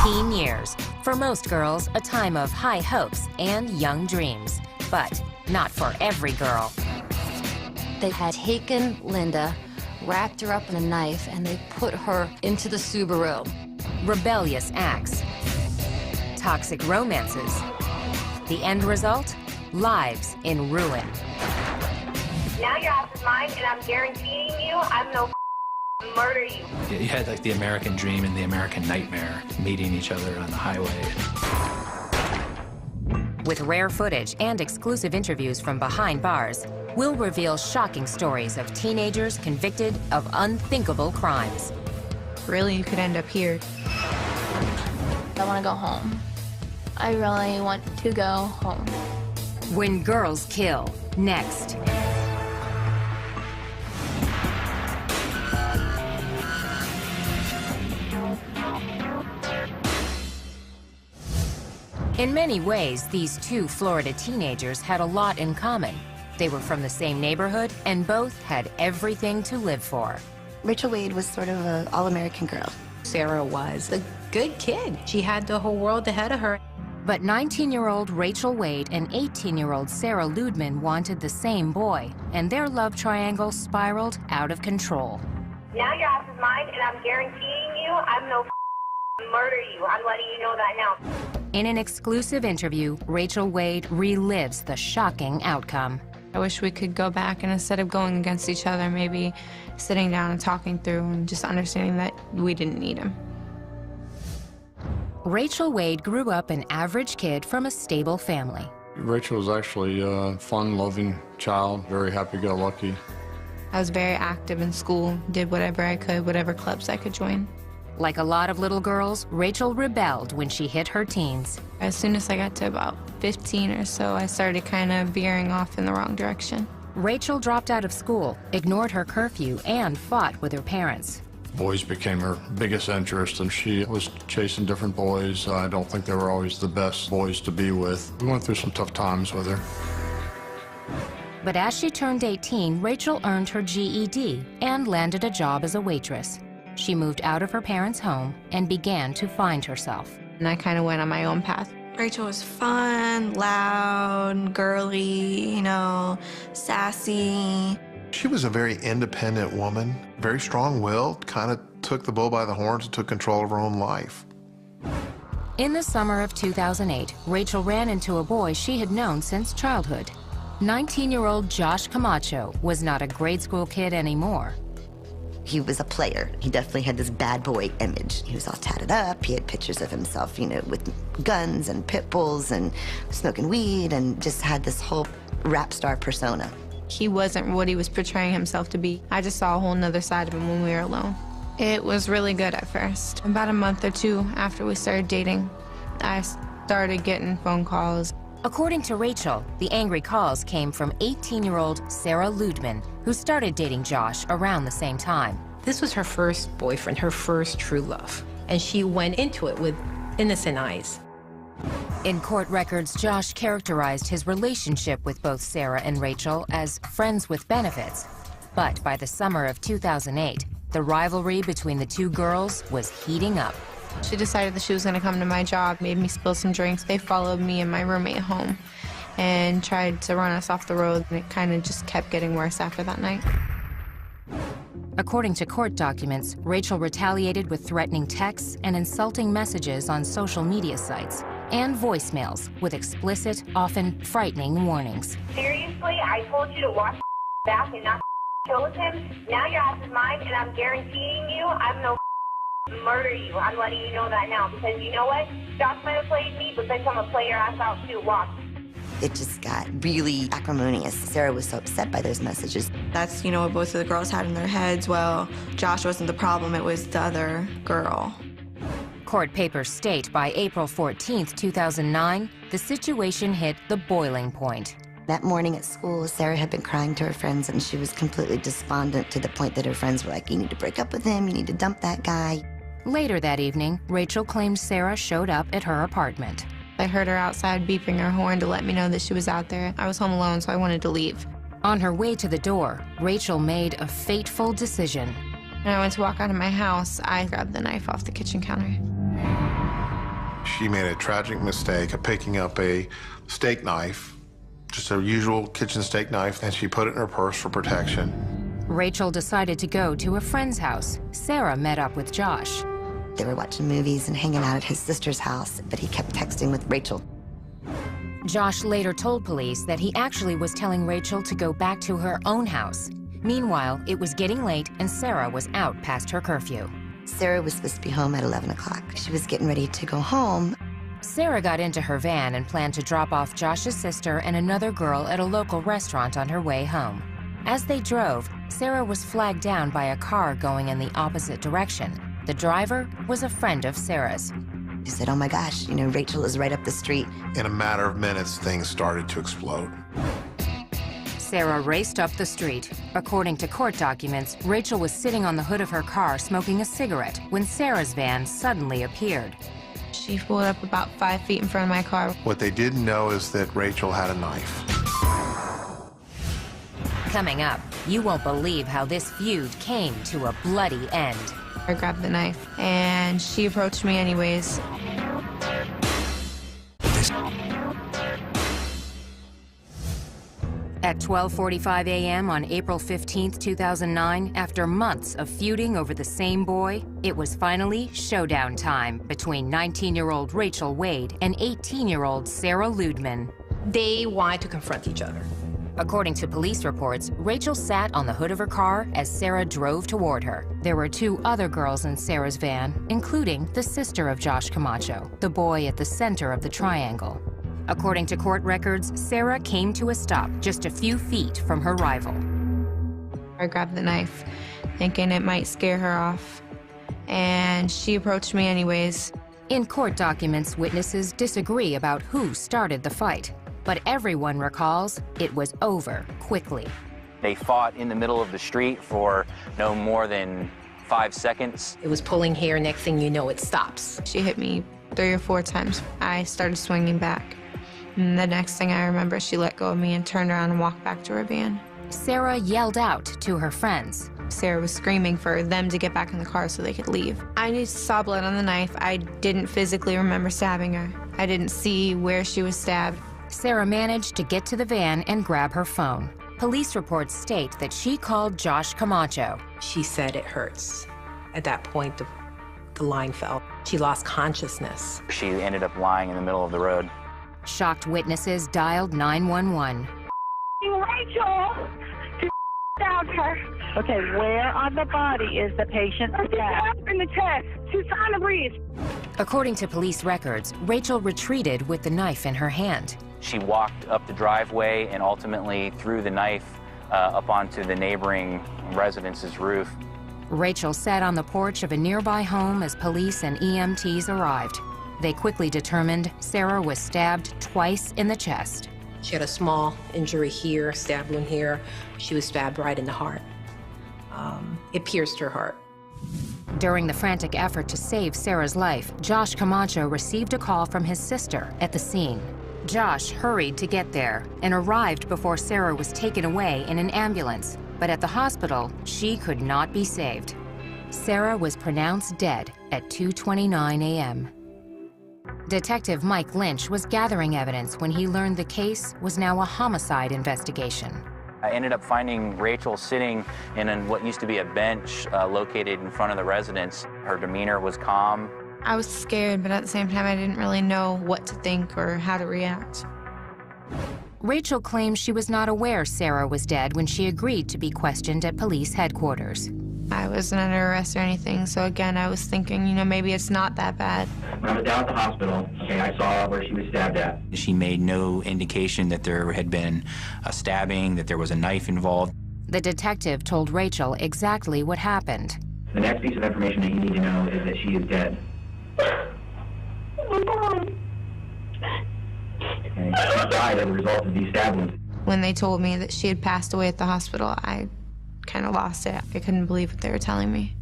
Teen years. For most girls, a time of high hopes and young dreams. But not for every girl. They had taken Linda, wrapped her up in a knife, and they put her into the Subaru. Rebellious acts. Toxic romances. The end result? Lives in ruin. Now your ass is mine, and I'm guaranteeing you I'm no murder you. You had like the American dream and the American nightmare meeting each other on the highway. With rare footage and exclusive interviews from behind bars, we'll reveal shocking stories of teenagers convicted of unthinkable crimes. Really, you could end up here. I want to go home. I really want to go home. When Girls Kill, next. In many ways, these two Florida teenagers had a lot in common. They were from the same neighborhood and both had everything to live for. Rachel Wade was sort of an all-American girl. Sarah was a good kid. She had the whole world ahead of her. But 19-year-old Rachel Wade and 18-year-old Sarah Ludman wanted the same boy, and their love triangle spiraled out of control. Now your ass is mine, and I'm guaranteeing you I'm no murder you. I'm letting you know that now. In an exclusive interview, Rachel Wade relives the shocking outcome. I wish we could go back and instead of going against each other, maybe sitting down and talking through and just understanding that we didn't need him. Rachel Wade grew up an average kid from a stable family. Rachel was actually a fun, loving child, very happy-go-lucky. I was very active in school, did whatever I could, whatever clubs I could join. Like a lot of little girls, Rachel rebelled when she hit her teens. As soon as I got to about 15 or so, I started kind of veering off in the wrong direction. Rachel dropped out of school, ignored her curfew, and fought with her parents. Boys became her biggest interest, and she was chasing different boys. I don't think they were always the best boys to be with. We went through some tough times with her. But as she turned 18, Rachel earned her GED and landed a job as a waitress. She moved out of her parents' home and began to find herself. And I kind of went on my own path. Rachel was fun, loud, girly, you know, sassy. She was a very independent woman, very strong-willed, kind of took the bull by the horns and took control of her own life. In the summer of 2008, Rachel ran into a boy she had known since childhood. 19-year-old Josh Camacho was not a grade school kid anymore. He was a player. He definitely had this bad boy image. He was all tatted up. He had pictures of himself, you know, with guns and pit bulls and smoking weed, and just had this whole rap star persona. He wasn't what he was portraying himself to be. I just saw a whole nother side of him when we were alone. It was really good at first. About a month or two after we started dating, I started getting phone calls. According to Rachel, the angry calls came from 18-year-old Sarah Ludman, who started dating Josh around the same time. This was her first boyfriend, her first true love. And she went into it with innocent eyes. In court records, Josh characterized his relationship with both Sarah and Rachel as friends with benefits. But by the summer of 2008, the rivalry between the two girls was heating up. She decided that she was going to come to my job, made me spill some drinks. They followed me and my roommate home and tried to run us off the road, and it kind of just kept getting worse after that night. According to court documents, Rachel retaliated with threatening texts and insulting messages on social media sites and voicemails with explicit, often frightening warnings. Seriously, I told you to watch back and not kill with him. Now your ass is mine, and I'm guaranteeing you I'm no murder you. I'm letting you know that now, because you know what? Josh might have played me, but bitch, I'm gonna play your ass out too. Watch. It just got really acrimonious. Sarah was so upset by those messages. That's, you know, what both of the girls had in their heads. Well, Josh wasn't the problem, it was the other girl. Court papers state by April 14th, 2009, the situation hit the boiling point. That morning at school, Sarah had been crying to her friends, and she was completely despondent to the point that her friends were like, you need to break up with him, you need to dump that guy. Later that evening, Rachel claimed Sarah showed up at her apartment. I heard her outside beeping her horn to let me know that she was out there. I was home alone, so I wanted to leave. On her way to the door, Rachel made a fateful decision. When I went to walk out of my house, I grabbed the knife off the kitchen counter. She made a tragic mistake of picking up a steak knife, just a usual kitchen steak knife, and she put it in her purse for protection. Rachel decided to go to a friend's house. Sarah met up with Josh. They were watching movies and hanging out at his sister's house, but he kept texting with Rachel. Josh later told police that he actually was telling Rachel to go back to her own house. Meanwhile, it was getting late and Sarah was out past her curfew. Sarah was supposed to be home at 11 o'clock. She was getting ready to go home. Sarah got into her van and planned to drop off Josh's sister and another girl at a local restaurant on her way home. As they drove, Sarah was flagged down by a car going in the opposite direction. The driver was a friend of Sarah's. She said, "Oh my gosh, you know, Rachel is right up the street." In a matter of minutes, things started to explode. Sarah raced up the street. According to court documents, Rachel was sitting on the hood of her car smoking a cigarette when Sarah's van suddenly appeared. She pulled up about 5 feet in front of my car. What they didn't know is that Rachel had a knife. Coming up, you won't believe how this feud came to a bloody end. I grabbed the knife, and she approached me anyways. At 12:45 a.m. on April 15, 2009, after months of feuding over the same boy, it was finally showdown time between 19-year-old Rachel Wade and 18-year-old Sarah Ludeman. They wanted to confront each other. According to police reports, Rachel sat on the hood of her car as Sarah drove toward her. There were 2 other girls in Sarah's van, including the sister of Josh Camacho, the boy at the center of the triangle. According to court records, Sarah came to a stop just a few feet from her rival. I grabbed the knife, thinking it might scare her off, and she approached me anyways. In court documents, witnesses disagree about who started the fight, but everyone recalls it was over quickly. They fought in the middle of the street for no more than 5 seconds. It was pulling hair, next thing you know, it stops. She hit me 3 or 4 times. I started swinging back. And the next thing I remember, she let go of me and turned around and walked back to her van. Sarah yelled out to her friends. Sarah was screaming for them to get back in the car so they could leave. I just saw blood on the knife. I didn't physically remember stabbing her. I didn't see where she was stabbed. Sarah managed to get to the van and grab her phone. Police reports state that she called Josh Camacho. She said it hurts. At that point, the line fell. She lost consciousness. She ended up lying in the middle of the road. Shocked witnesses dialed 911. Rachel! She stabbed her. Okay, where on the body is the patient stabbed? In the chest. She's trying to breathe. According to police records, Rachel retreated with the knife in her hand. She walked up the driveway and ultimately threw the knife up onto the neighboring residence's roof. Rachel sat on the porch of a nearby home as police and EMTs arrived. They quickly determined Sarah was stabbed twice in the chest. She had a small injury here, stab wound here. She was stabbed right in the heart. It pierced her heart. During the frantic effort to save Sarah's life, Josh Camacho received a call from his sister at the scene. Josh hurried to get there and arrived before Sarah was taken away in an ambulance. But at the hospital, she could not be saved. Sarah was pronounced dead at 2:29 a.m. Detective Mike Lynch was gathering evidence when he learned the case was now a homicide investigation. I ended up finding Rachel sitting in what used to be a bench located in front of the residence. Her demeanor was calm. I was scared, but at the same time, I didn't really know what to think or how to react. Rachel claims she was not aware Sarah was dead when she agreed to be questioned at police headquarters. I wasn't under arrest or anything, so again, I was thinking, you know, maybe it's not that bad. When I was down at the hospital, okay, I saw where she was stabbed at. She made no indication that there had been a stabbing, that there was a knife involved. The detective told Rachel exactly what happened. The next piece of information that you need to know is that she is dead. Okay, she died as a result of these stab wounds. When they told me that she had passed away at the hospital, I kind of lost it. I couldn't believe what they were telling me.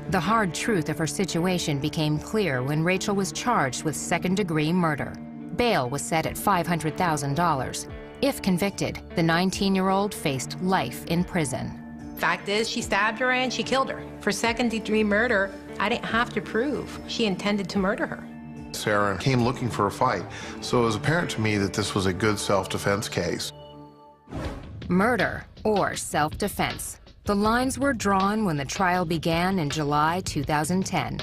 The hard truth of her situation became clear when Rachel was charged with second-degree murder. Bail was set at $500,000. If convicted, the 19-year-old faced life in prison. Fact is, she stabbed her and she killed her. For second-degree murder, I didn't have to prove she intended to murder her. Sarah came looking for a fight, so it was apparent to me that this was a good self-defense case. Murder or self-defense. The lines were drawn when the trial began in July 2010.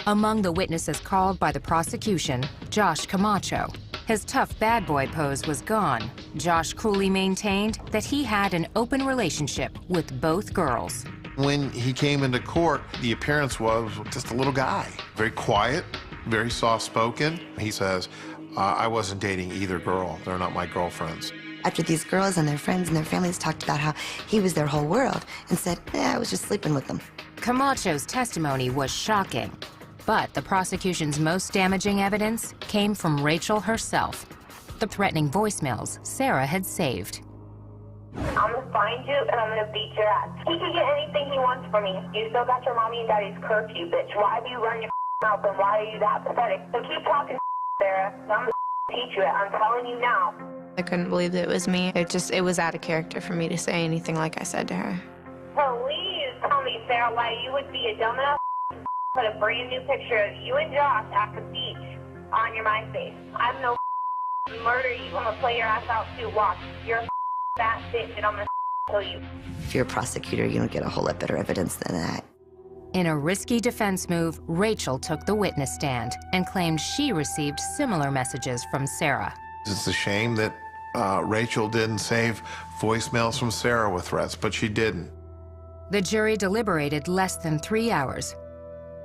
Among the witnesses called by the prosecution, Josh Camacho. His tough bad boy pose was gone. Josh coolly maintained that he had an open relationship with both girls. When he came into court, the appearance was just a little guy. Very quiet, very soft-spoken. He says, I wasn't dating either girl. They're not my girlfriends. After these girls and their friends and their families talked about how he was their whole world and said, I was just sleeping with them. Camacho's testimony was shocking, but the prosecution's most damaging evidence came from Rachel herself. The threatening voicemails Sarah had saved. I'm gonna find you and I'm gonna beat your ass. He can get anything he wants from me. You still got your mommy and daddy's curfew, bitch. Why do you run your mouth and why are you that pathetic? So keep talking, Sarah. I'm gonna teach you it. I'm telling you now. I couldn't believe that it was me. It was out of character for me to say anything like I said to her. Please tell me, Sarah, why you would be a dumb enough put a brand new picture of you and Josh at the beach on your MySpace. I'm no murder you. I'm gonna play your ass out too. Watch. You're a fat bitch and I'm gonna kill you. If you're a prosecutor, you don't get a whole lot better evidence than that. In a risky defense move, Rachel took the witness stand and claimed she received similar messages from Sarah. It's a shame that Rachel didn't save voicemails from Sarah with threats, but she didn't. The jury deliberated less than 3 hours.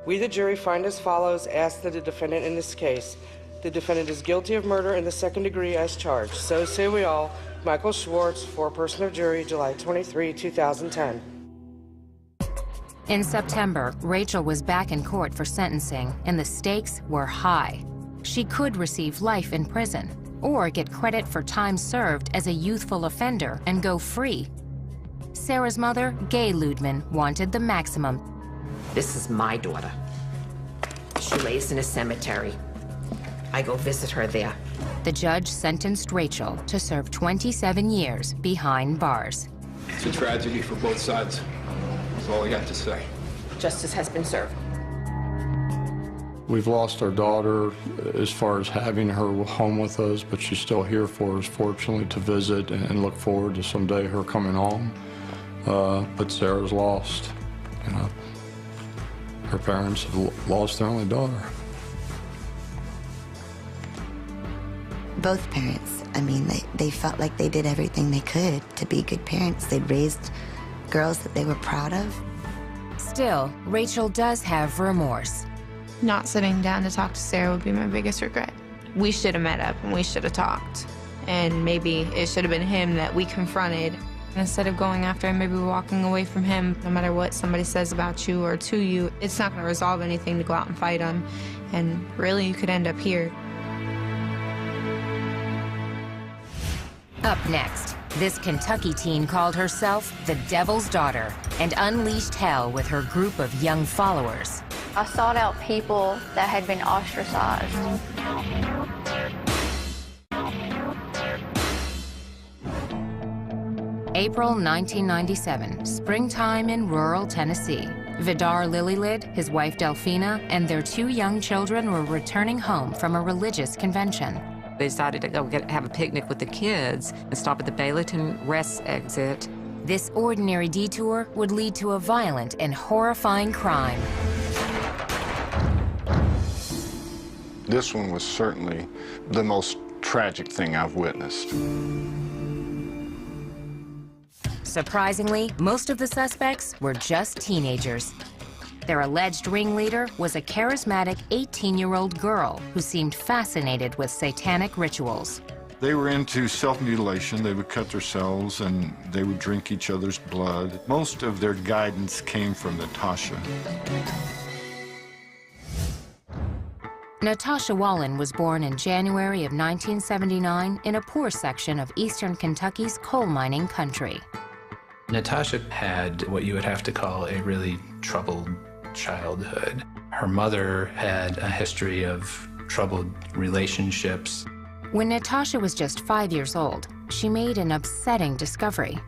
We, the jury, find as follows: ask that the defendant in this case. The defendant is guilty of murder in the second degree as charged. So say we all. Michael Schwartz, foreperson of jury, July 23, 2010. In September, Rachel was back in court for sentencing, and the stakes were high. She could receive life in prison, or get credit for time served as a youthful offender and go free. Sarah's mother, Gay Ludman, wanted the maximum. This is my daughter. She lays in a cemetery. I go visit her there. The judge sentenced Rachel to serve 27 years behind bars. It's a tragedy for both sides. That's all I got to say. Justice has been served. We've lost our daughter as far as having her home with us, but she's still here for us, fortunately, to visit and look forward to someday her coming home. But Sarah's lost. You know, her parents have lost their only daughter. Both parents, I mean, they felt like they did everything they could to be good parents. They'd raised girls that they were proud of. Still, Rachel does have remorse. Not sitting down to talk to Sarah would be my biggest regret. We should have met up and we should have talked. And maybe it should have been him that we confronted. Instead of going after him, maybe walking away from him. No matter what somebody says about you or to you, it's not going to resolve anything to go out and fight him. And really, you could end up here. Up next, this Kentucky teen called herself the Devil's Daughter and unleashed hell with her group of young followers. I sought out people that had been ostracized. April 1997, springtime in rural Tennessee. Vidar Lilylid, his wife Delphina, and their 2 young children were returning home from a religious convention. They decided to go have a picnic with the kids and stop at the Bayleton Rest exit. This ordinary detour would lead to a violent and horrifying crime. This one was certainly the most tragic thing I've witnessed. Surprisingly, most of the suspects were just teenagers. Their alleged ringleader was a charismatic 18-year-old girl who seemed fascinated with satanic rituals. They were into self-mutilation. They would cut themselves and they would drink each other's blood. Most of their guidance came from Natasha. Natasha Wallen was born in January of 1979 in a poor section of eastern Kentucky's coal mining country. Natasha had what you would have to call a really troubled childhood. Her mother had a history of troubled relationships. When Natasha was just 5 years old, she made an upsetting discovery.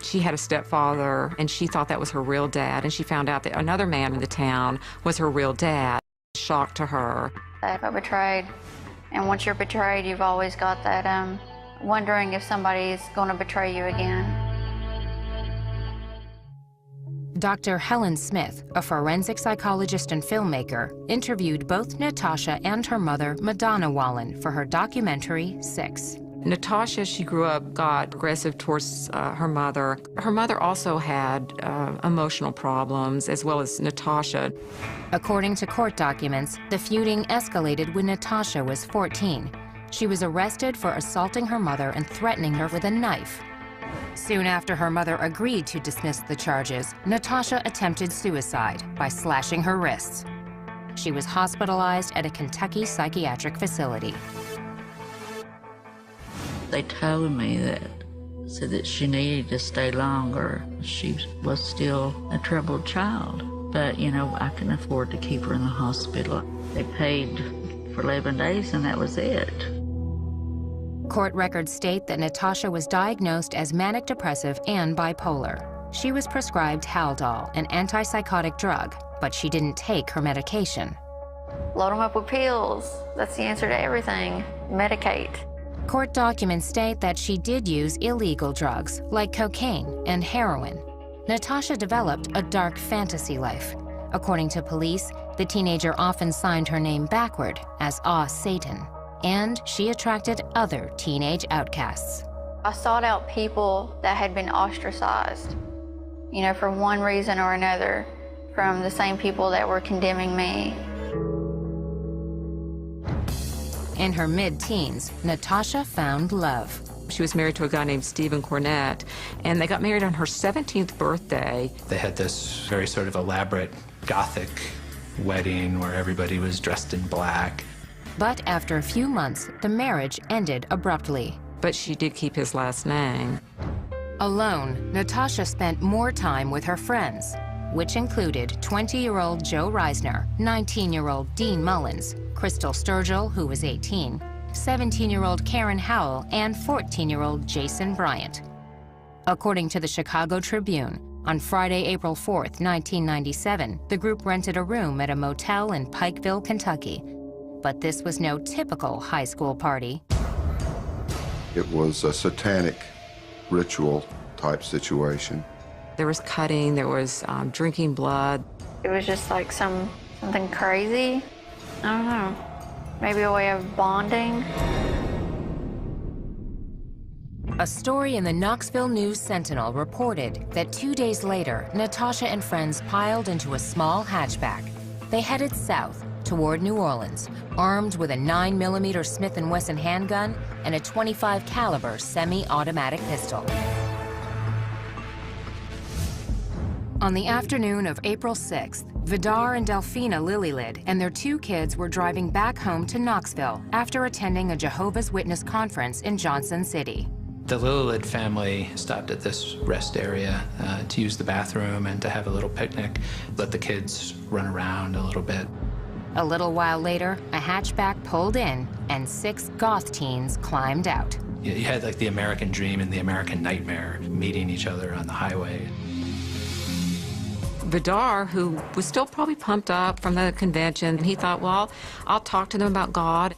She had a stepfather, and she thought that was her real dad, and she found out that another man in the town was her real dad. shock to her. I got betrayed, and once you're betrayed, you've always got that wondering if somebody's going to betray you again. Dr. Helen Smith, a forensic psychologist and filmmaker, interviewed both Natasha and her mother, Madonna Wallen, for her documentary, 6. Natasha, she grew up, got aggressive towards her mother. Her mother also had emotional problems, as well as Natasha. According to court documents, the feuding escalated when Natasha was 14. She was arrested for assaulting her mother and threatening her with a knife. Soon after her mother agreed to dismiss the charges, Natasha attempted suicide by slashing her wrists. She was hospitalized at a Kentucky psychiatric facility. They told me said that she needed to stay longer. She was still a troubled child, but you know, I couldn't afford to keep her in the hospital. They paid for 11 days and that was it. Court records state that Natasha was diagnosed as manic depressive and bipolar. She was prescribed Haldol, an antipsychotic drug, but she didn't take her medication. Load them up with pills. That's the answer to everything. Medicate. Court documents state that she did use illegal drugs like cocaine and heroin. Natasha developed a dark fantasy life. According to police, the teenager often signed her name backward as Satan, and she attracted other teenage outcasts. I sought out people that had been ostracized, you know, for one reason or another, from the same people that were condemning me. In her mid-teens, Natasha found love. She was married to a guy named Stephen Cornett, and they got married on her 17th birthday. They had this very sort of elaborate Gothic wedding where everybody was dressed in black. But after a few months, the marriage ended abruptly. But she did keep his last name. Alone, Natasha spent more time with her friends, which included 20-year-old Joe Reisner, 19-year-old Dean Mullins, Crystal Sturgill, who was 18, 17-year-old Karen Howell, and 14-year-old Jason Bryant. According to the Chicago Tribune, on Friday, April 4th, 1997, the group rented a room at a motel in Pikeville, Kentucky. But this was no typical high school party. It was a satanic ritual type situation. There was cutting, there was drinking blood. It was just like something crazy. I don't know, maybe a way of bonding. A story in the Knoxville News-Sentinel reported that 2 days later, Natasha and friends piled into a small hatchback. They headed south toward New Orleans, armed with a 9mm Smith & Wesson handgun and a .25 caliber semi-automatic pistol. On the afternoon of April 6th, Vidar and Delphina Lillylid and their 2 kids were driving back home to Knoxville after attending a Jehovah's Witness conference in Johnson City. The Lillylid family stopped at this rest area to use the bathroom and to have a little picnic, let the kids run around a little bit. A little while later, a hatchback pulled in and 6 goth teens climbed out. You had like the American dream and the American nightmare meeting each other on the highway. Vidar, who was still probably pumped up from the convention, he thought, well, I'll talk to them about God.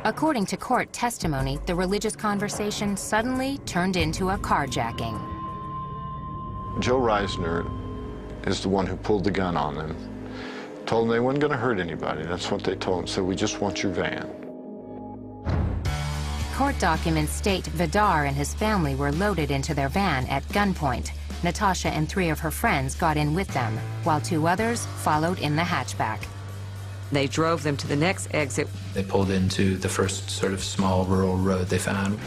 According to court testimony, the religious conversation suddenly turned into a carjacking. Joe Reisner is the one who pulled the gun on them. Told them they weren't going to hurt anybody. That's what they told him. Said, we just want your van. Court documents state Vidar and his family were loaded into their van at gunpoint. Natasha and 3 of her friends got in with them, while 2 others followed in the hatchback. They drove them to the next exit. They pulled into the first sort of small rural road they found.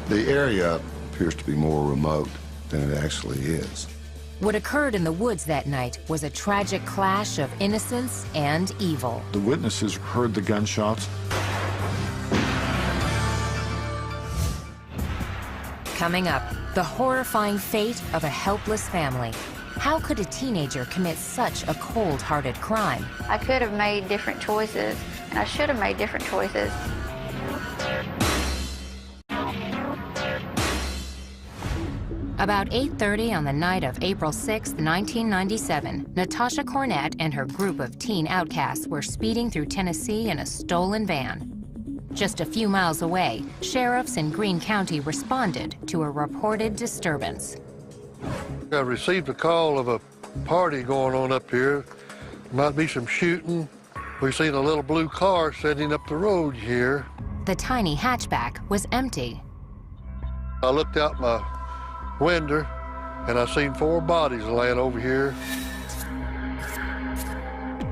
The area appears to be more remote than it actually is. What occurred in the woods that night was a tragic clash of innocence and evil. The witnesses heard the gunshots. Coming up, the horrifying fate of a helpless family. How could a teenager commit such a cold-hearted crime? I could have made different choices, and I should have made different choices. About 8:30 on the night of April 6, 1997, Natasha Cornett and her group of teen outcasts were speeding through Tennessee in a stolen van. Just a few miles away, sheriffs in Greene County responded to a reported disturbance. I received a call of a party going on up here. Might be some shooting. We've seen a little blue car sitting up the road here. The tiny hatchback was empty. I looked out my window and I seen 4 bodies laying over here.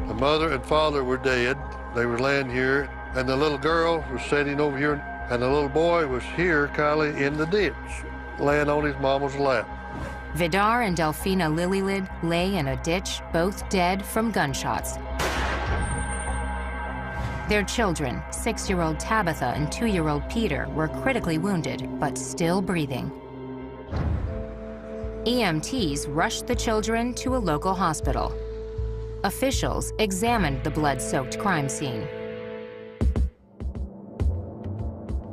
The mother and father were dead. They were laying here, and the little girl was sitting over here, and the little boy was here, Kylie, in the ditch, laying on his mama's lap. Vidar and Delphina Lilylid lay in a ditch, both dead from gunshots. Their children, 6-year-old Tabitha and 2-year-old Peter, were critically wounded, but still breathing. EMTs rushed the children to a local hospital. Officials examined the blood-soaked crime scene.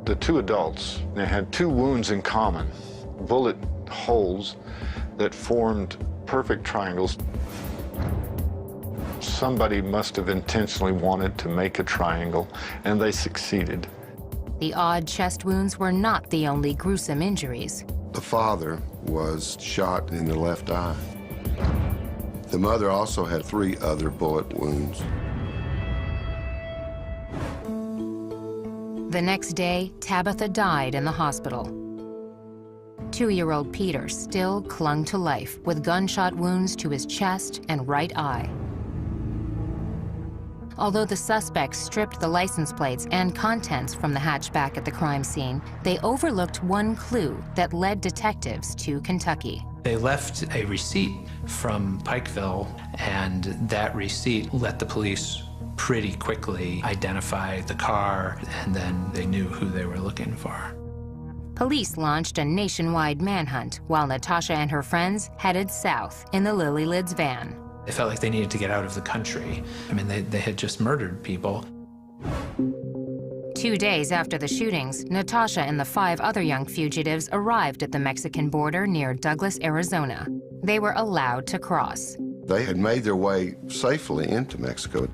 The 2 adults, they had 2 wounds in common, bullet holes that formed perfect triangles. Somebody must have intentionally wanted to make a triangle, and they succeeded. The odd chest wounds were not the only gruesome injuries. The father was shot in the left eye. The mother also had 3 other bullet wounds. The next day, Tabitha died in the hospital. 2-year-old Peter still clung to life with gunshot wounds to his chest and right eye. Although the suspects stripped the license plates and contents from the hatchback at the crime scene, they overlooked one clue that led detectives to Kentucky. They left a receipt from Pikeville, and that receipt let the police pretty quickly identify the car, and then they knew who they were looking for. Police launched a nationwide manhunt while Natasha and her friends headed south in the Lilylids van. They felt like they needed to get out of the country. I mean, they had just murdered people. 2 days after the shootings, Natasha and the 5 other young fugitives arrived at the Mexican border near Douglas, Arizona. They were allowed to cross. They had made their way safely into Mexico.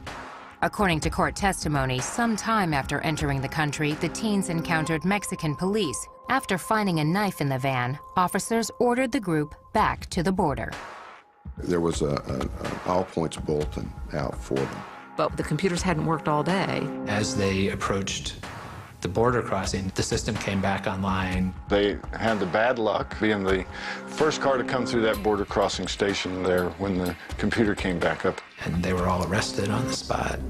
According to court testimony, sometime after entering the country, the teens encountered Mexican police. After finding a knife in the van, officers ordered the group back to the border. There was an all-points bulletin out for them. But the computers hadn't worked all day. As they approached the border crossing, the system came back online. They had the bad luck being the first car to come through that border crossing station there when the computer came back up. And they were all arrested on the spot.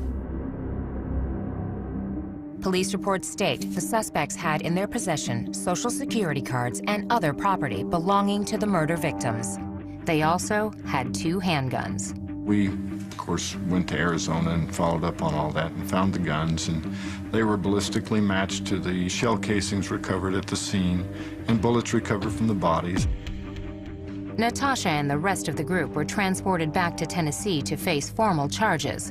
Police reports state the suspects had in their possession Social Security cards and other property belonging to the murder victims. They also had 2 handguns. We, of course, went to Arizona and followed up on all that and found the guns, and they were ballistically matched to the shell casings recovered at the scene and bullets recovered from the bodies. Natasha and the rest of the group were transported back to Tennessee to face formal charges.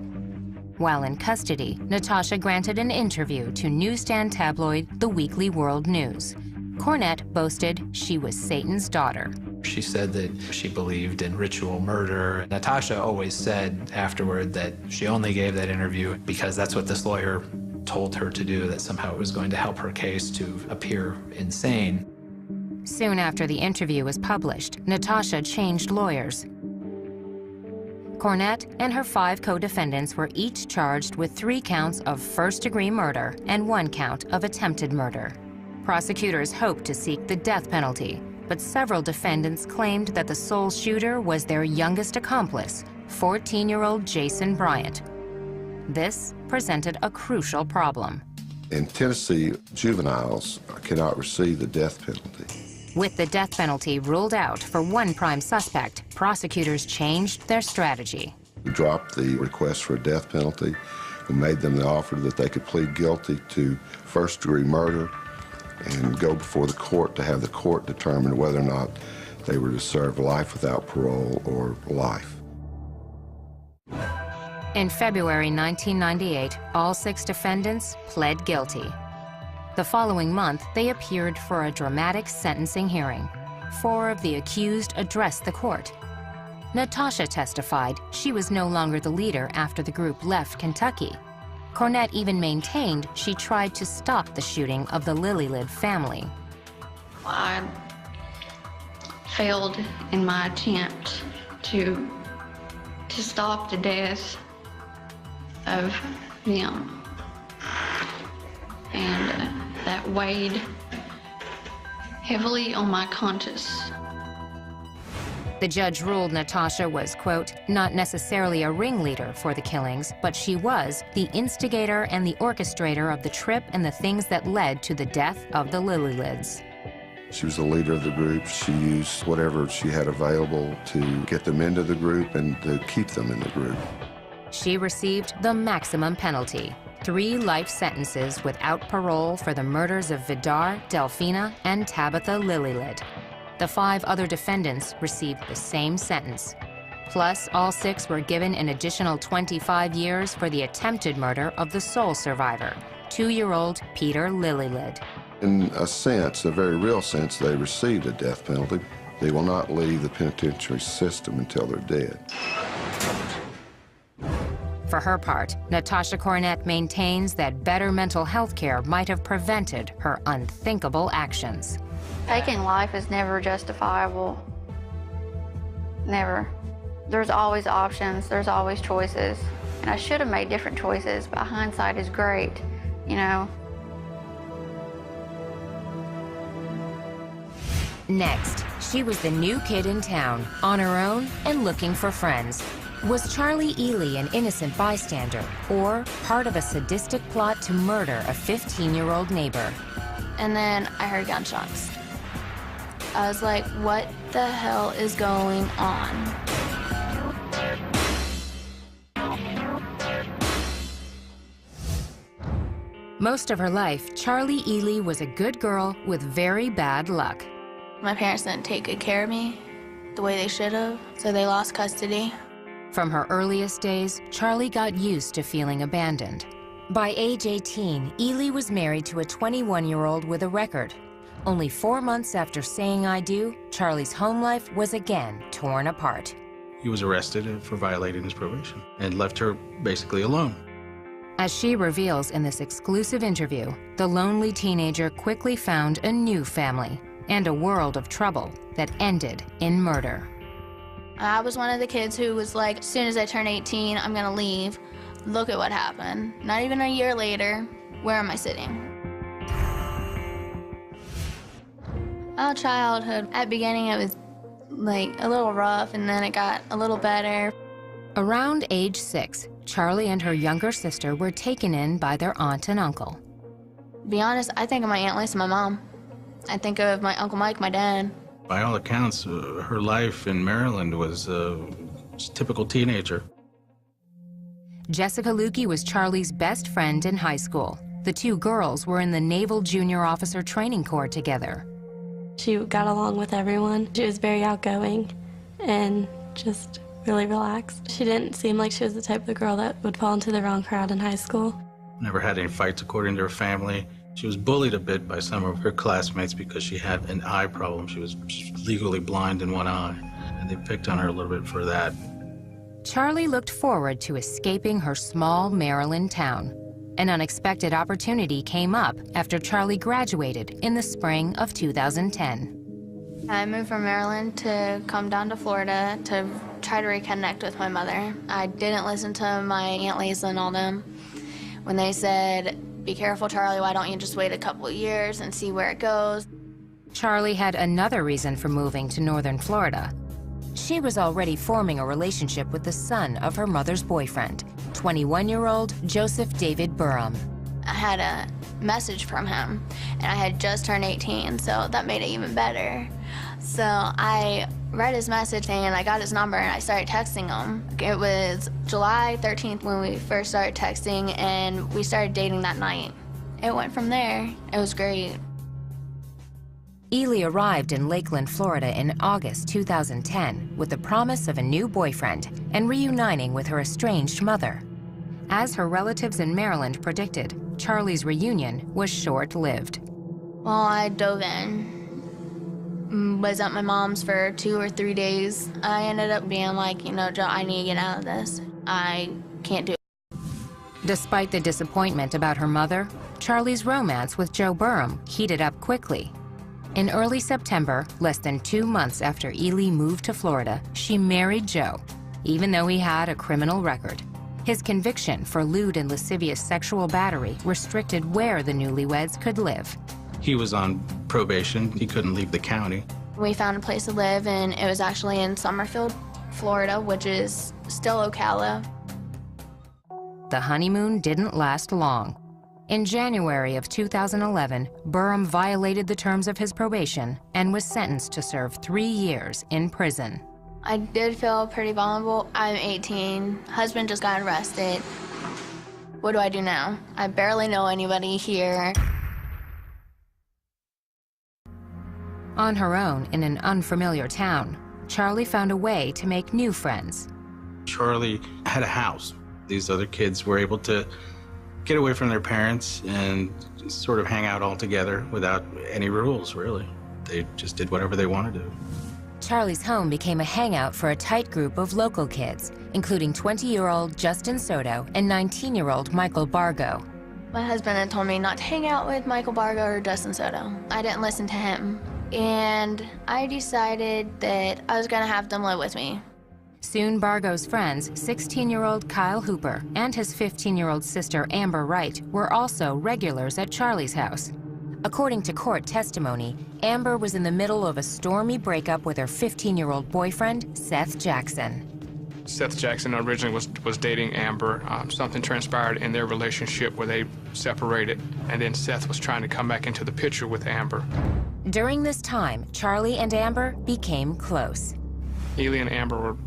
While in custody, Natasha granted an interview to newsstand tabloid The Weekly World News. Cornett boasted she was Satan's daughter. She said that she believed in ritual murder. Natasha always said afterward that she only gave that interview because that's what this lawyer told her to do, that somehow it was going to help her case to appear insane. Soon after the interview was published, Natasha changed lawyers. Cornett and her 5 co-defendants were each charged with 3 counts of first-degree murder and 1 count of attempted murder. Prosecutors hoped to seek the death penalty, but several defendants claimed that the sole shooter was their youngest accomplice, 14-year-old Jason Bryant. This presented a crucial problem. In Tennessee, juveniles cannot receive the death penalty. With the death penalty ruled out for one prime suspect, prosecutors changed their strategy. We dropped the request for a death penalty. We made them the offer that they could plead guilty to first-degree murder and go before the court to have the court determine whether or not they were to serve life without parole or life. In February 1998, all 6 defendants pled guilty. The following month, they appeared for a dramatic sentencing hearing. 4 of the accused addressed the court. Natasha testified she was no longer the leader after the group left Kentucky. Cornett even maintained she tried to stop the shooting of the Lillylid family. I failed in my attempt to stop the death of them. And that weighed heavily on my conscience. The judge ruled Natasha was, quote, not necessarily a ringleader for the killings, but she was the instigator and the orchestrator of the trip and the things that led to the death of the Lillylids. She was the leader of the group. She used whatever she had available to get them into the group and to keep them in the group. She received the maximum penalty, 3 life sentences without parole for the murders of Vidar, Delphina, and Tabitha Lillylid. The 5 other defendants received the same sentence. Plus, all 6 were given an additional 25 years for the attempted murder of the sole survivor, 2-year-old Peter Lillylid. In a sense, a very real sense, they received a death penalty. They will not leave the penitentiary system until they're dead. For her part, Natasha Cornett maintains that better mental health care might have prevented her unthinkable actions. Taking life is never justifiable. Never. There's always options, there's always choices. And I should have made different choices, but hindsight is great, you know. Next, she was the new kid in town, on her own and looking for friends. Was Charlie Ely an innocent bystander, or part of a sadistic plot to murder a 15-year-old neighbor? And then I heard gunshots. I was like, what the hell is going on? Most of her life, Charlie Ely was a good girl with very bad luck. My parents didn't take good care of me the way they should have, so they lost custody. From her earliest days, Charlie got used to feeling abandoned. By age 18, Ely was married to a 21-year-old with a record. Only 4 months after saying I do, Charlie's home life was again torn apart. He was arrested for violating his probation and left her basically alone. As she reveals in this exclusive interview, the lonely teenager quickly found a new family and a world of trouble that ended in murder. I was one of the kids who was like, as soon as I turn 18, I'm gonna leave. Look at what happened. Not even a year later, where am I sitting? Well, childhood, at the beginning it was like a little rough, and then it got a little better. Around age 6, Charlie and her younger sister were taken in by their aunt and uncle. To be honest, I think of my Aunt Lisa, my mom. I think of my Uncle Mike, my dad. By all accounts, her life in Maryland was a typical teenager. Jessica Lukey was Charlie's best friend in high school. The 2 girls were in the Naval Junior Officer Training Corps together. She got along with everyone. She was very outgoing and just really relaxed. She didn't seem like she was the type of girl that would fall into the wrong crowd in high school. Never had any fights according to her family. She was bullied a bit by some of her classmates because she had an eye problem. She was legally blind in one eye, and they picked on her a little bit for that. Charlie looked forward to escaping her small Maryland town. An unexpected opportunity came up after Charlie graduated in the spring of 2010. I moved from Maryland to come down to Florida to try to reconnect with my mother. I didn't listen to my Aunt Lisa and all them when they said, be careful, Charlie, why don't you just wait a couple of years and see where it goes? Charlie had another reason for moving to northern Florida. She was already forming a relationship with the son of her mother's boyfriend, 21-year-old Joseph David Burham. I had a message from him, and I had just turned 18, so that made it even better. So I read his message, and I got his number, and I started texting him. It was July 13th when we first started texting, and we started dating that night. It went from there. It was great. Ely arrived in Lakeland, Florida in August 2010 with the promise of a new boyfriend and reuniting with her estranged mother. As her relatives in Maryland predicted, Charlie's reunion was short-lived. Well, I dove in was at my mom's for 2 or 3 days. I ended up being like, Joe, I need to get out of this. I can't do it. Despite the disappointment about her mother, Charlie's romance with Joe Burham heated up quickly. In early September, less than 2 months after Ely moved to Florida, she married Joe, even though he had a criminal record. His conviction for lewd and lascivious sexual battery restricted where the newlyweds could live. He was on probation. He couldn't leave the county. We found a place to live, and it was actually in Summerfield, Florida, which is still Ocala. The honeymoon didn't last long. In January of 2011, Burham violated the terms of his probation and was sentenced to serve 3 years in prison. I did feel pretty vulnerable. I'm 18, husband just got arrested. What do I do now? I barely know anybody here. On her own in an unfamiliar town, Charlie found a way to make new friends. Charlie had a house. These other kids were able to get away from their parents and sort of hang out all together without any rules, really. They just did whatever they wanted to. Charlie's home became a hangout for a tight group of local kids, including 20-year-old Justin Soto and 19-year-old Michael Bargo. My husband had told me not to hang out with Michael Bargo or Justin Soto. I didn't listen to him. And I decided that I was gonna have them live with me. Soon, Bargo's friends, 16-year-old Kyle Hooper and his 15-year-old sister Amber Wright, were also regulars at Charlie's house. According to court testimony, Amber was in the middle of a stormy breakup with her 15-year-old boyfriend, Seth Jackson. Seth Jackson originally was dating Amber. Something transpired in their relationship where they separated, and then Seth was trying to come back into the picture with Amber. During this time, Charlie and Amber became close. Ely and Amber were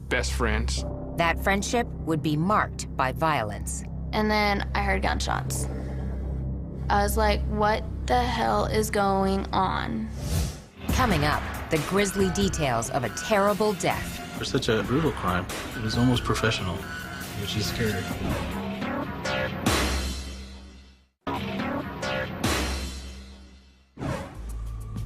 best friends. That friendship would be marked by violence. And then I heard gunshots. I was like, what the hell is going on? Coming up, the grisly details of a terrible death. For such a brutal crime, it was almost professional, which is scary.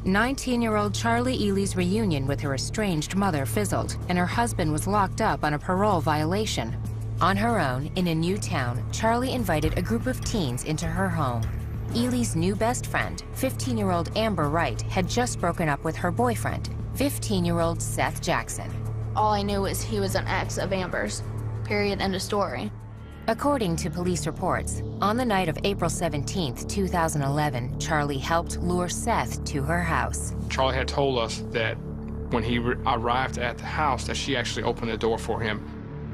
"19-year-old Charlie Ely's reunion with her estranged mother fizzled, and her husband was locked up on a parole violation. On her own, in a new town, Charlie invited a group of teens into her home. Ely's new best friend, 15-year-old Amber Wright, had just broken up with her boyfriend, 15-year-old Seth Jackson. All I knew was he was an ex of Amber's. Period, end of story. According to police reports, on the night of April 17, 2011, Charlie helped lure Seth to her house. Charlie had told us that when he arrived at the house that she actually opened the door for him.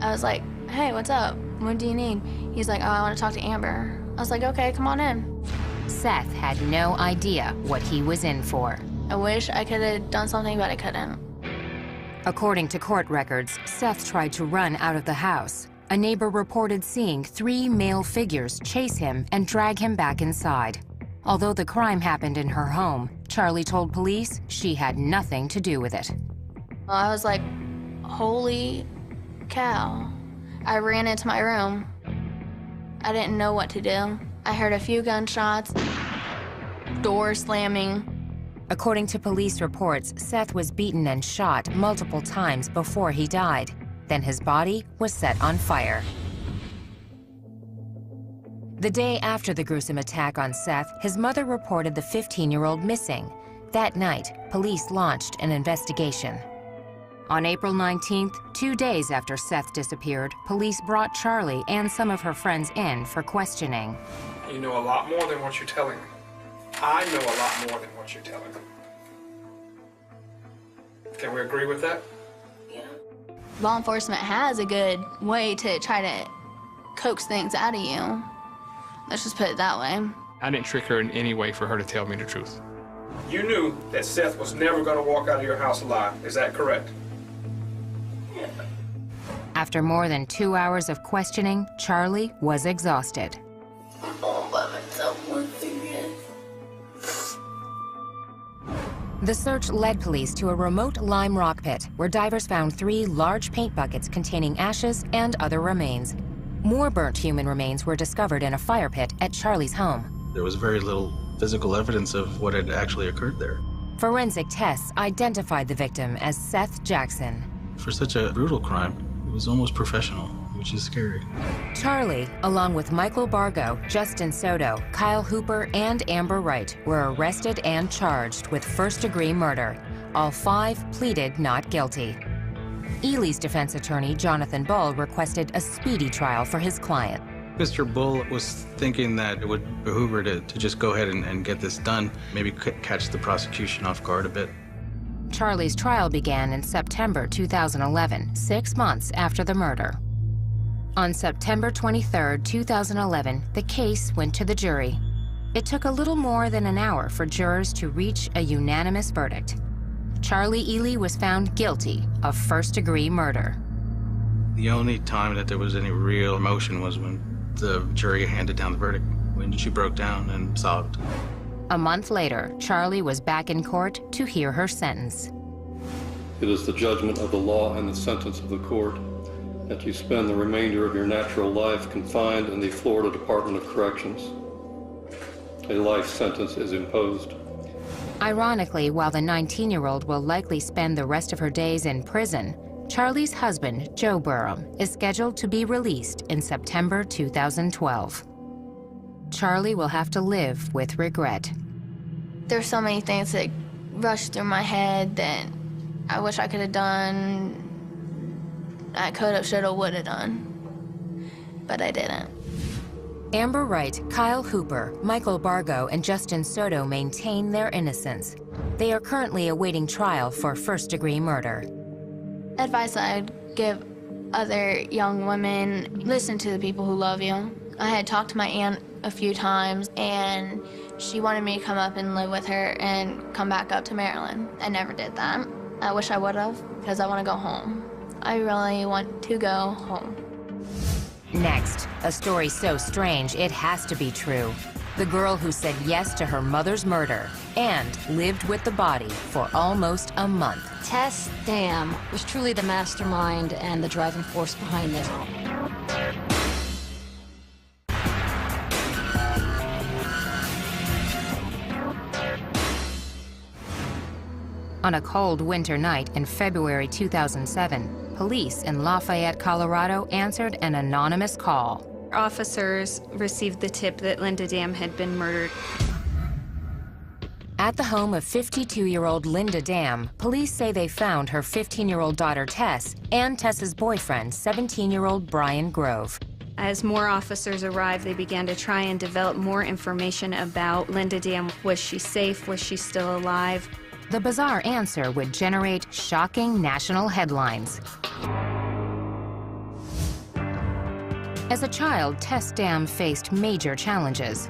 I was like, hey, what's up? What do you need? He's like, oh, I want to talk to Amber. I was like, okay, come on in. Seth had no idea what he was in for. I wish I could have done something, but I couldn't. According to court records, Seth tried to run out of the house. A neighbor reported seeing 3 male figures chase him and drag him back inside. Although the crime happened in her home, Charlie told police she had nothing to do with it. I was like, holy cow. I ran into my room. I didn't know what to do. I heard a few gunshots, door slamming. According to police reports, Seth was beaten and shot multiple times before he died. Then his body was set on fire. The day after the gruesome attack on Seth, his mother reported the 15-year-old missing. That night, police launched an investigation. On April 19th, 2 days after Seth disappeared, police brought Charlie and some of her friends in for questioning. You know a lot more than what you're telling me. I know a lot more than what you're telling me. Can we agree with that? Law enforcement has a good way to try to coax things out of you. Let's just put it that way. I didn't trick her in any way for her to tell me the truth. You knew that Seth was never going to walk out of your house alive. Is that correct? Yeah. After more than 2 hours of questioning, Charlie was exhausted. I'm all by myself once again. The search led police to a remote lime rock pit where divers found 3 large paint buckets containing ashes and other remains. More burnt human remains were discovered in a fire pit at Charlie's home. There was very little physical evidence of what had actually occurred there. Forensic tests identified the victim as Seth Jackson. For such a brutal crime, it was almost professional, which is scary. Charlie, along with Michael Bargo, Justin Soto, Kyle Hooper, and Amber Wright, were arrested and charged with first-degree murder. All 5 pleaded not guilty. Ely's defense attorney, Jonathan Bull, requested a speedy trial for his client. Mr. Bull was thinking that it would behoove her to just go ahead and get this done, maybe catch the prosecution off guard a bit. Charlie's trial began in September 2011, 6 months after the murder. On September 23, 2011, the case went to the jury. It took a little more than an hour for jurors to reach a unanimous verdict. Charlie Ely was found guilty of first-degree murder. The only time that there was any real emotion was when the jury handed down the verdict, when she broke down and sobbed. A month later, Charlie was back in court to hear her sentence. It is the judgment of the law and the sentence of the court that you spend the remainder of your natural life confined in the Florida Department of Corrections. A life sentence is imposed. Ironically, while the 19-year-old will likely spend the rest of her days in prison, Charlie's husband, Joe Burham, is scheduled to be released in September 2012. Charlie will have to live with regret. There's so many things that rush through my head that I wish I could have done. I could have, should have, would have done, but I didn't. Amber Wright, Kyle Hooper, Michael Bargo, and Justin Soto maintain their innocence. They are currently awaiting trial for first-degree murder. Advice I'd give other young women, listen to the people who love you. I had talked to my aunt a few times, and she wanted me to come up and live with her and come back up to Maryland. I never did that. I wish I would have, because I want to go home. I really want to go home. Next, a story so strange it has to be true. The girl who said yes to her mother's murder and lived with the body for almost a month. Tess Dam was truly the mastermind and the driving force behind this. On a cold winter night in February 2007, police in Lafayette, Colorado answered an anonymous call. Officers received the tip that Linda Dam had been murdered. At the home of 52-year-old Linda Dam, police say they found her 15-year-old daughter Tess and Tess's boyfriend, 17-year-old Brian Grove. As more officers arrived, they began to try and develop more information about Linda Dam. Was she safe? Was she still alive? The bizarre answer would generate shocking national headlines. As a child, Tess Dam faced major challenges.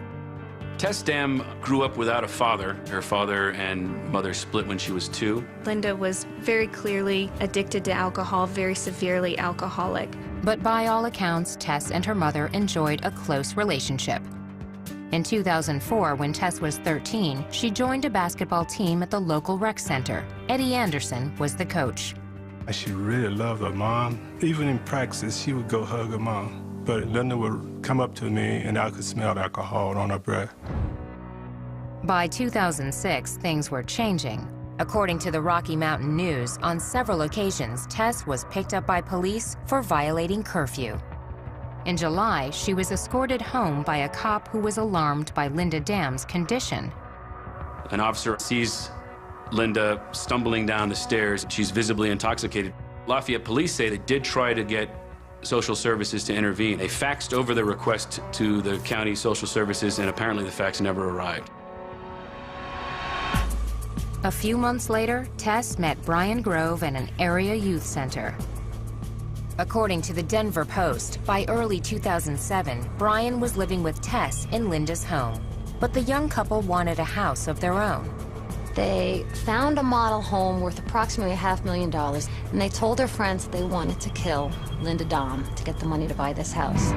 Tess Dam grew up without a father. Her father and mother split when she was 2. Linda was very clearly addicted to alcohol, very severely alcoholic. But by all accounts, Tess and her mother enjoyed a close relationship. In 2004, when Tess was 13, she joined a basketball team at the local rec center. Eddie Anderson was the coach. She really loved her mom. Even in practice, she would go hug her mom. But Linda would come up to me, and I could smell the alcohol on her breath. By 2006, things were changing. According to the Rocky Mountain News, on several occasions, Tess was picked up by police for violating curfew. In July, she was escorted home by a cop who was alarmed by Linda Dam's condition. An officer sees Linda stumbling down the stairs. She's visibly intoxicated. Lafayette police say they did try to get social services to intervene. They faxed over the request to the county social services, and apparently the fax never arrived. A few months later, Tess met Brian Grove at an area youth center. According to the Denver Post, by early 2007, Brian was living with Tess in Linda's home. But the young couple wanted a house of their own. They found a model home worth approximately $500,000, and they told their friends that they wanted to kill Linda Dam to get the money to buy this house.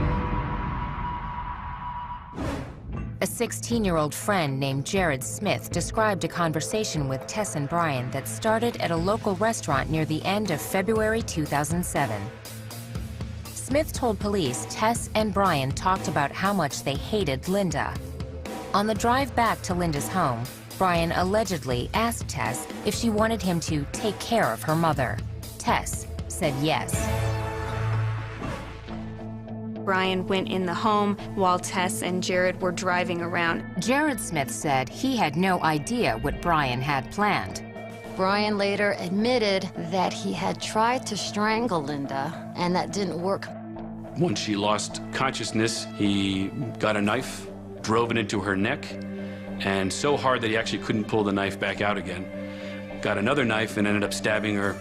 A 16-year-old friend named Jared Smith described a conversation with Tess and Brian that started at a local restaurant near the end of February 2007. Smith told police Tess and Brian talked about how much they hated Linda. On the drive back to Linda's home, Brian allegedly asked Tess if she wanted him to take care of her mother. Tess said yes. Brian went in the home while Tess and Jared were driving around. Jared Smith said he had no idea what Brian had planned. Brian later admitted that he had tried to strangle Linda, and that didn't work. Once she lost consciousness, he got a knife, drove it into her neck, and so hard that he actually couldn't pull the knife back out again. Got another knife and ended up stabbing her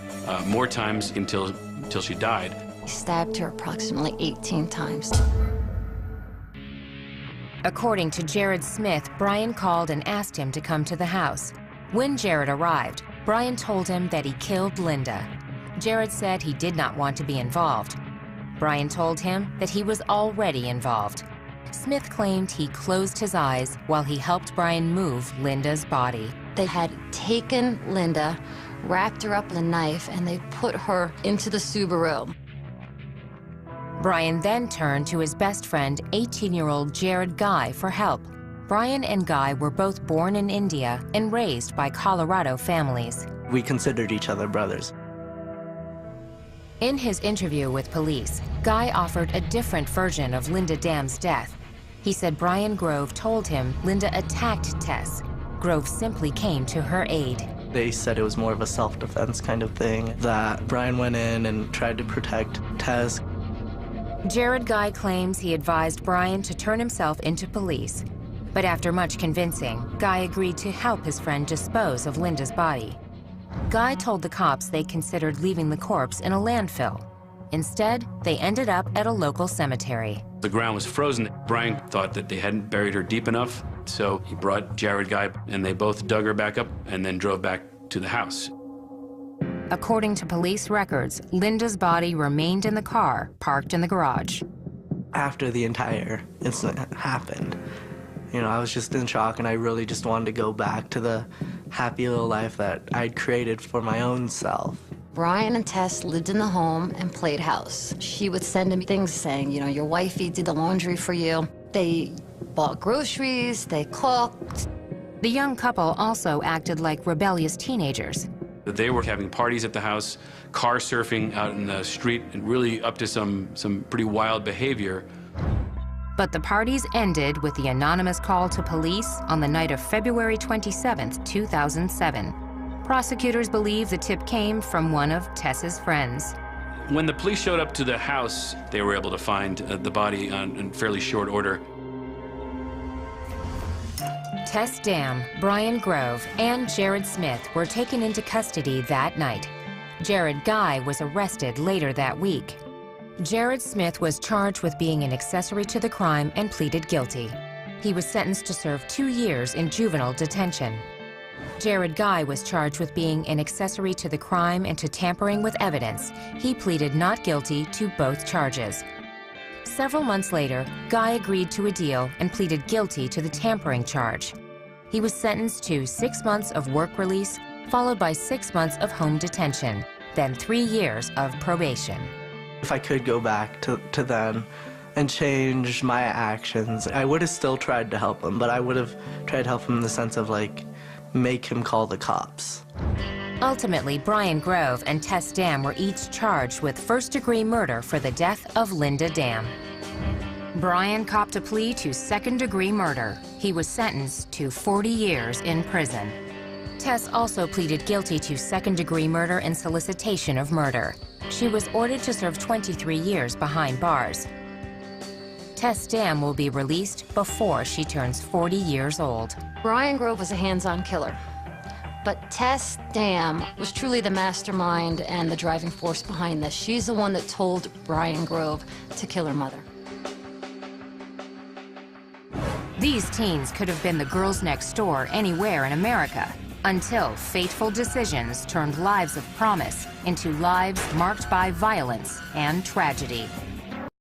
more times until she died. He stabbed her approximately 18 times. According to Jared Smith, Brian called and asked him to come to the house. When Jared arrived, Brian told him that he killed Linda. Jared said he did not want to be involved. Brian told him that he was already involved. Smith claimed he closed his eyes while he helped Brian move Linda's body. They had taken Linda, wrapped her up in a knife, and they put her into the Subaru. Brian then turned to his best friend, 18-year-old Jared Guy, for help. Brian and Guy were both born in India and raised by Colorado families. We considered each other brothers. In his interview with police, Guy offered a different version of Linda Dam's death. He said Brian Grove told him Linda attacked Tess. Grove simply came to her aid. They said it was more of a self-defense kind of thing, that Brian went in and tried to protect Tess. Jared Guy claims he advised Brian to turn himself into police. But after much convincing, Guy agreed to help his friend dispose of Linda's body. Guy told the cops they considered leaving the corpse in a landfill. Instead, they ended up at a local cemetery. The ground was frozen. Brian thought that they hadn't buried her deep enough, so he brought Jared Guy, and they both dug her back up and then drove back to the house. According to police records, Linda's body remained in the car parked in the garage. After the entire incident happened, I was just in shock, and I really just wanted to go back to the happy little life that I'd created for my own self. Brian and Tess lived in the home and played house. She would send him things saying, your wifey did the laundry for you. They bought groceries, they cooked. The young couple also acted like rebellious teenagers. They were having parties at the house, car surfing out in the street, and really up to some pretty wild behavior. But the parties ended with the anonymous call to police on the night of February 27, 2007. Prosecutors believe the tip came from one of Tess's friends. When the police showed up to the house, they were able to find the body in fairly short order. Tess Dam, Brian Grove, and Jared Smith were taken into custody that night. Jared Guy was arrested later that week. Jared Smith was charged with being an accessory to the crime and pleaded guilty. He was sentenced to serve 2 years in juvenile detention. Jared Guy was charged with being an accessory to the crime and to tampering with evidence. He pleaded not guilty to both charges. Several months later, Guy agreed to a deal and pleaded guilty to the tampering charge. He was sentenced to 6 months of work release, followed by 6 months of home detention, then 3 years of probation. If I could go back to then and change my actions, I would have still tried to help him, but I would have tried to help him in the sense of make him call the cops. Ultimately, Brian Grove and Tess Dam were each charged with first-degree murder for the death of Linda Dam. Brian copped a plea to second-degree murder. He was sentenced to 40 years in prison. Tess also pleaded guilty to second-degree murder and solicitation of murder. She was ordered to serve 23 years behind bars. Tess Dam will be released before she turns 40 years old. Brian Grove was a hands-on killer, but Tess Dam was truly the mastermind and the driving force behind this. She's the one that told Brian Grove to kill her mother. These teens could have been the girls next door anywhere in America, until fateful decisions turned lives of promise into lives marked by violence and tragedy.